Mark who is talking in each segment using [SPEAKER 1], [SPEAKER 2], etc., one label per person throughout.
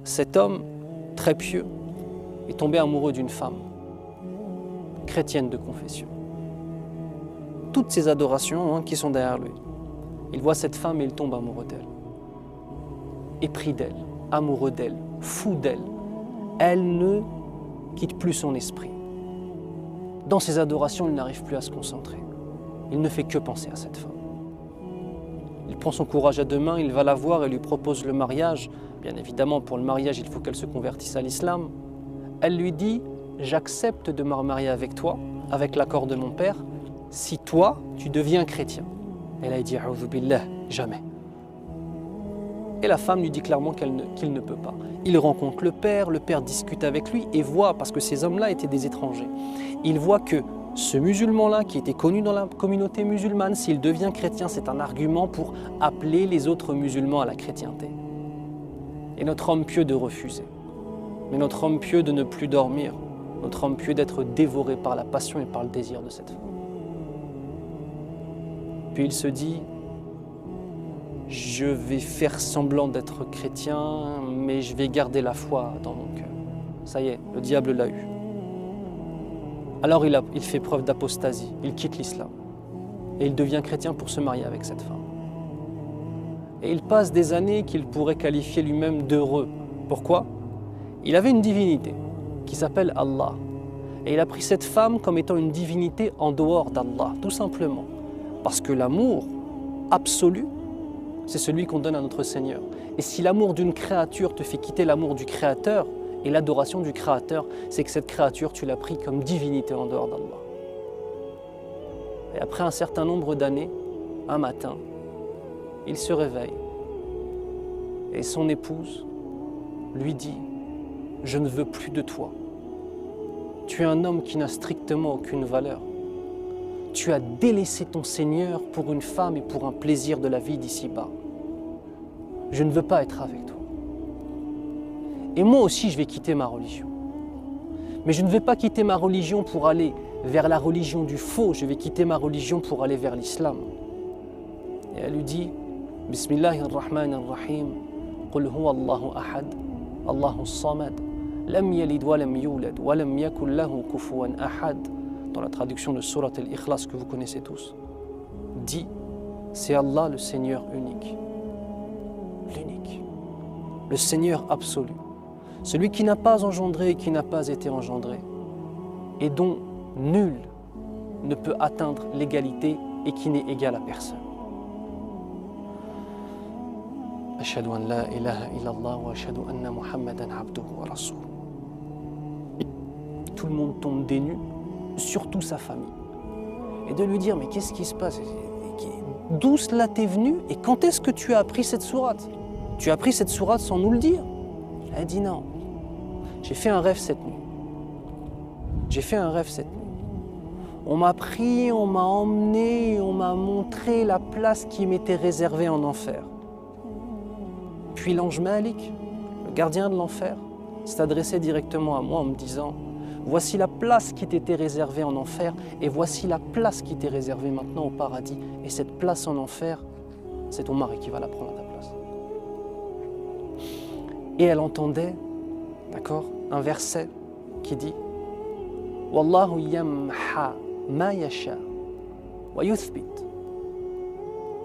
[SPEAKER 1] cet homme très pieux est tombé amoureux d'une femme chrétienne de confession. Toutes ces adorations qui sont derrière lui. Il voit cette femme et il tombe amoureux d'elle. Épris d'elle, amoureux d'elle, fou d'elle. Elle ne quitte plus son esprit. Dans ses adorations, il n'arrive plus à se concentrer. Il ne fait que penser à cette femme. Il prend son courage à deux mains, il va la voir et lui propose le mariage. Bien évidemment, pour le mariage, il faut qu'elle se convertisse à l'islam. Elle lui dit « J'accepte de me remarier avec toi, avec l'accord de mon père, si toi, tu deviens chrétien. » Elle a dit « A'udhu billah, jamais. » Et la femme lui dit clairement qu'il ne peut pas. Il rencontre le père discute avec lui et voit, parce que ces hommes-là étaient des étrangers, il voit que ce musulman-là, qui était connu dans la communauté musulmane, s'il devient chrétien, c'est un argument pour appeler les autres musulmans à la chrétienté. Et notre homme pieux de refuser. Mais notre homme pieux de ne plus dormir. Notre homme pieux d'être dévoré par la passion et par le désir de cette femme. Puis il se dit, je vais faire semblant d'être chrétien, mais je vais garder la foi dans mon cœur. Ça y est, le diable l'a eu. Alors il fait preuve d'apostasie, il quitte l'islam. Et il devient chrétien pour se marier avec cette femme. Et il passe des années qu'il pourrait qualifier lui-même d'heureux. Pourquoi? Il avait une divinité qui s'appelle Allah. Et il a pris cette femme comme étant une divinité en dehors d'Allah, tout simplement. Parce que l'amour absolu, c'est celui qu'on donne à notre Seigneur. Et si l'amour d'une créature te fait quitter l'amour du Créateur et l'adoration du Créateur, c'est que cette créature, tu l'as pris comme divinité en dehors d'Allah. Et après un certain nombre d'années, un matin, il se réveille et son épouse lui dit « Je ne veux plus de toi. Tu es un homme qui n'a strictement aucune valeur. Tu as délaissé ton Seigneur pour une femme et pour un plaisir de la vie d'ici-bas. Je ne veux pas être avec toi. Et moi aussi, je vais quitter ma religion. Mais je ne vais pas quitter ma religion pour aller vers la religion du faux. Je vais quitter ma religion pour aller vers l'islam. » Et elle lui dit « Bismillahirrahmanirrahim. Qul huwa Allahu ahad, Allahu samad, lam yalid wa lam yulad, wa lam yakul lahu kufuwan ahad. » Dans la traduction de Surat al-Ikhlas que vous connaissez tous. Dit, c'est Allah le Seigneur unique. L'unique. Le Seigneur absolu. Celui qui n'a pas engendré et qui n'a pas été engendré. Et dont nul ne peut atteindre l'égalité et qui n'est égal à personne. Ashhadu an la ilaha illallah wa ashhadu anna Muhammadan abduhu wa rasuluh. Tout le monde tombe des nues, surtout sa famille. Et de lui dire, mais qu'est-ce qui se passe? D'où cela t'est venu et quand est-ce que tu as appris cette sourate? Tu as appris cette sourate sans nous le dire? Elle a dit non. J'ai fait un rêve cette nuit. J'ai fait un rêve cette nuit. On m'a pris, on m'a emmené, on m'a montré la place qui m'était réservée en enfer. Puis l'ange Malik, le gardien de l'enfer, s'est adressé directement à moi en me disant, voici la place qui t'était réservée en enfer et voici la place qui t'est réservée maintenant au paradis. Et cette place en enfer, c'est ton mari qui va la prendre à ta place. Et elle entendait, d'accord, un verset qui dit « Wallahu yamha ma yasha wa yuthbit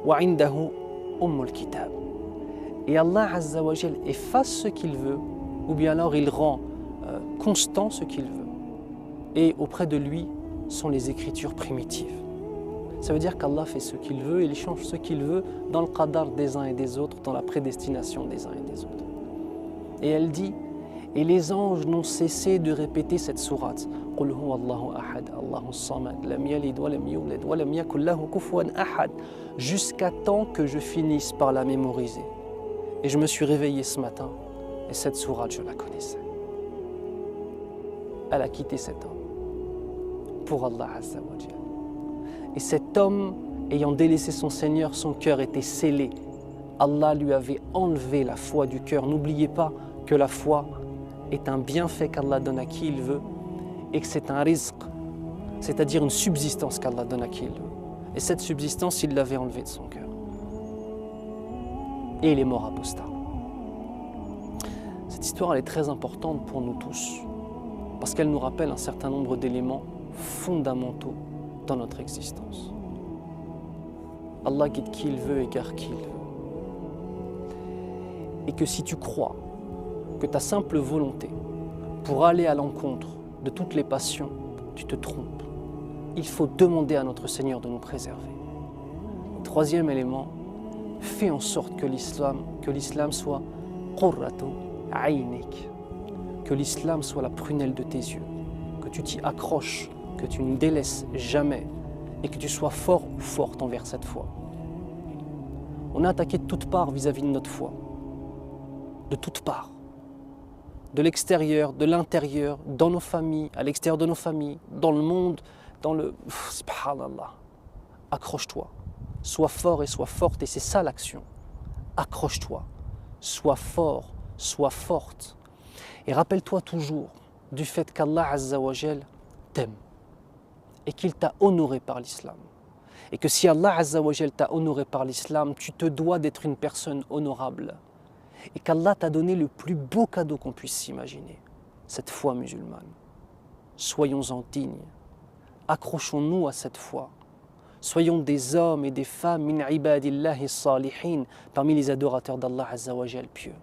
[SPEAKER 1] wa indahu ummul kitab » Et Allah Azza wa Jal efface ce qu'il veut ou bien alors il rend constant ce qu'il veut. Et auprès de lui sont les écritures primitives. Ça veut dire qu'Allah fait ce qu'il veut et il change ce qu'il veut dans le qadar des uns et des autres, dans la prédestination des uns et des autres. Et elle dit, et les anges n'ont cessé de répéter cette sourate. Qul huwa Allahu ahad, Allahu samad, lam yalid wa lam yulad wa lam yakul lahu kufuwan ahad, jusqu'à temps que je finisse par la mémoriser. Et je me suis réveillé ce matin et cette sourate, je la connaissais. Elle a quitté cet homme pour Allah Azza wa Jal. Et cet homme, ayant délaissé son Seigneur, son cœur était scellé. Allah lui avait enlevé la foi du cœur. N'oubliez pas que la foi est un bienfait qu'Allah donne à qui il veut et que c'est un rizq, c'est-à-dire une subsistance qu'Allah donne à qui il veut. Et cette subsistance, il l'avait enlevée de son cœur. Et il est mort apostat. C'est Cette histoire elle est très importante pour nous tous, parce qu'elle nous rappelle un certain nombre d'éléments fondamentaux dans notre existence. Allah guide qui il veut, égare qui il veut. Et que si tu crois que ta simple volonté pour aller à l'encontre de toutes les passions, tu te trompes. Il faut demander à notre Seigneur de nous préserver. Troisième élément, fais en sorte que l'islam soit qurratu aynik, que l'islam soit la prunelle de tes yeux, que tu t'y accroches, que tu ne délaisses jamais et que tu sois fort ou forte envers cette foi. On a attaqué de toutes parts vis-à-vis de notre foi, de toutes parts, de l'extérieur, de l'intérieur, dans nos familles, à l'extérieur de nos familles, dans le monde, dans le... Subhanallah, accroche-toi, sois fort et sois forte, et c'est ça l'action. Accroche-toi, sois fort, sois forte. Et rappelle-toi toujours du fait qu'Allah Azza wa Jal t'aime et qu'il t'a honoré par l'islam. Et que si Allah Azza wa Jal t'a honoré par l'islam, tu te dois d'être une personne honorable. Et qu'Allah t'a donné le plus beau cadeau qu'on puisse s'imaginer, cette foi musulmane. Soyons-en dignes, accrochons-nous à cette foi. Soyons des hommes et des femmes min ibadillahi salihin, parmi les adorateurs d'Allah Azza wa Jal pieux.